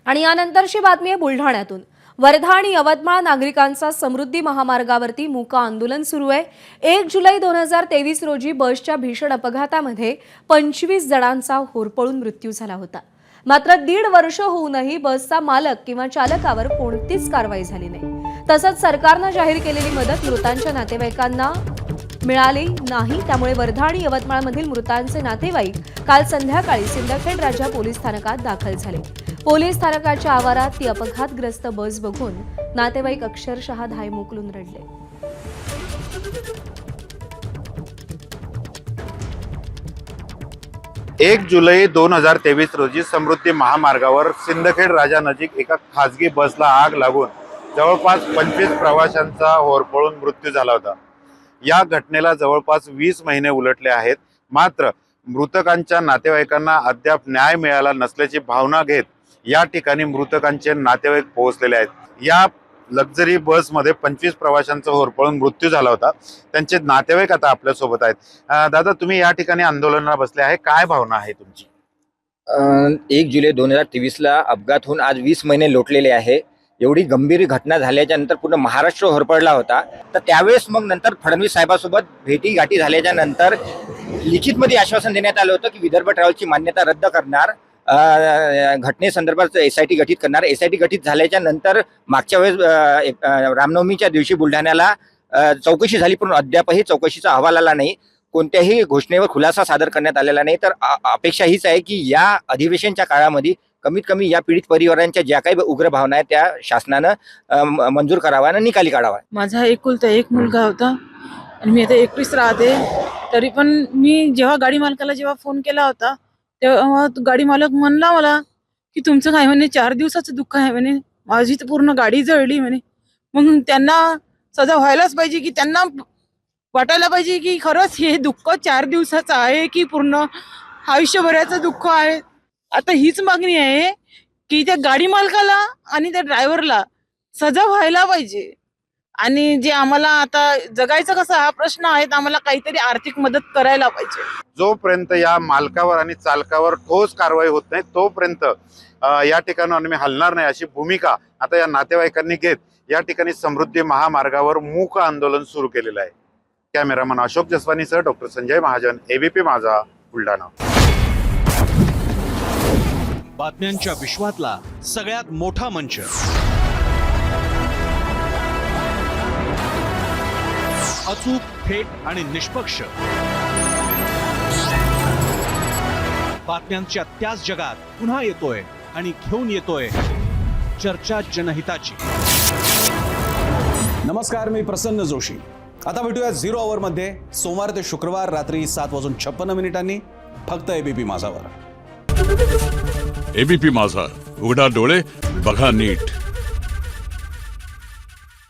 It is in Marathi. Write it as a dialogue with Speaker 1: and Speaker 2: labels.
Speaker 1: आणि यानंतरची बातमी आहे बुलढाण्यातून। वर्धा आणि यवतमाळ नागरिकांचा समृद्धी महामार्गावरती मूक आंदोलन सुरू आहे। 1 जुलै 2023 रोजी बसच्या भीषण अपघातामध्ये 25 जणांचा होरपळून मृत्यू झाला होता। मात्र 1.5 वर्ष होऊनही बसचा मालक किंवा चालकावर कोणतीच कारवाई झाली नाही। तसंच सरकारने जाहीर केलेली मदत मृतांच्या नातेवाईकांना मिळाली नाही। त्यामुळे वर्धा आणि यवतमाळमधील मृतांचे नातेवाईक काल संध्याकाळी सिंदखेड राजा पोलीस स्थानकात दाखल झाले। पोलीस स्थानकाच्या आवारात ती अपघातग्रस्त बस बघून नातेवाईक अक्षरशः धाय मोकलून रडले।
Speaker 2: 1 जुलै 2023 रोजी समृद्धी महामार्गावर सिंदखेड राजा नजीक एका खासगी बसला आग लागून जवळपास 25 प्रवाशांचा होरपळून मृत्यू झाला होता। या घटनेला जवळपास 20 महिने उलटले आहेत। मात्र मृतकांच्या नातेवाईकांना अद्याप न्याय मिळाला नसल्याची भावना घेत या ठिकाणी मृतकांचे नातेवाईक पोहोचलेले आहेत। या लक्झरी बसमध्ये 25 प्रवाशांचा होरपळून मृत्यू झाला होता। त्यांचे नातेवाईक आता आपल्या सोबत आहेत। दादा, तुम्ही या ठिकाणी आंदोलनाला बसले आहे, काय भावना आहे तुमची?
Speaker 3: 1 जुलै 2023 ला अपघात होऊन आज 20 महिने लोटलेले आहे। एवढी गंभीर घटना झाल्याच्या नंतर पूर्ण महाराष्ट्र होरपळला होता। तर त्यावेळेस मग नंतर फडणवीस साहेबांसोबत भेटीगाठी झाल्याच्या नंतर लिखितमध्ये आश्वासन देण्यात आलं होतं की विदर्भ ट्रॅव्हलची मान्यता रद्द करणार, घटनेसंदर्भात SIT गठीत करणार। SIT गठीत झाल्याच्या नंतर मागच्या वेळेस रामनवमीच्या दिवशी बुलढाण्याला चौकशी झाली, पण अद्यापही चौकशीचा अहवाल आला नाही। कोणत्याही घोषणेवर खुलासा सादर करण्यात आलेला नाही। तर अपेक्षा हीच आहे की या अधिवेशनच्या काळामध्ये कमीत कमी या पीडित परिवारांच्या ज्या काही उग्र भावना आहेत त्या शासनानं मंजूर करावा आणि निकाली काढावा।
Speaker 4: माझा एकुलता एक मुलगा होता आणि मी आता एकटीच राहते। तरी पण मी जेव्हा गाडी मालकाला फोन केला होता तेव्हा गाडी मालक म्हणला मला की तुमचं काय म्हणे 4 दिवसाचं दुःख आहे म्हणे, माझी तर पूर्ण गाडी जळली म्हणे। मग त्यांना सजा व्हायलाच पाहिजे की त्यांना वाटायला पाहिजे की खरंच हे दुःख 4 दिवसाचं आहे की पूर्ण आयुष्यभराचं दुःख आहे। आता हीच मागणी आहे की त्या गाडी मालकाला आणि त्या ड्रायव्हरला सजा व्हायला पाहिजे। आणि जे आम्हाला आता जगायचं कसं हा प्रश्न आहे, आम्हाला काहीतरी आर्थिक मदत करायला पाहिजे।
Speaker 2: जोपर्यंत या मालकावर आणि चालकावर ठोस कारवाई होत नाही तोपर्यंत या ठिकाणी आम्ही हलणार नाही अशी भूमिका आता या नातेवाईकांनी घेत या ठिकाणी समृद्धी महामार्गावर मूक आंदोलन सुरू केलेलं आहे। कॅमेरामन अशोक जसवानीसह डॉक्टर संजय महाजन, ABP माझा, बुलढाणा।
Speaker 5: बातम्यांच्या विश्वातला सगळ्यात मोठा मंच, अचूक, थेट आणि निष्पक्ष बातम्यांच्या त्याच जगात पुन्हा येतोय आणि घेऊन येतोय चर्चा जनहिताची।
Speaker 6: नमस्कार, मी प्रसन्न जोशी। आता भेटूया 0 आवर मध्ये सोमवार ते शुक्रवार रात्री 7:56 फक्त ABP माझावर।
Speaker 7: ABP माझा, उघडा डोळे बघा नीट।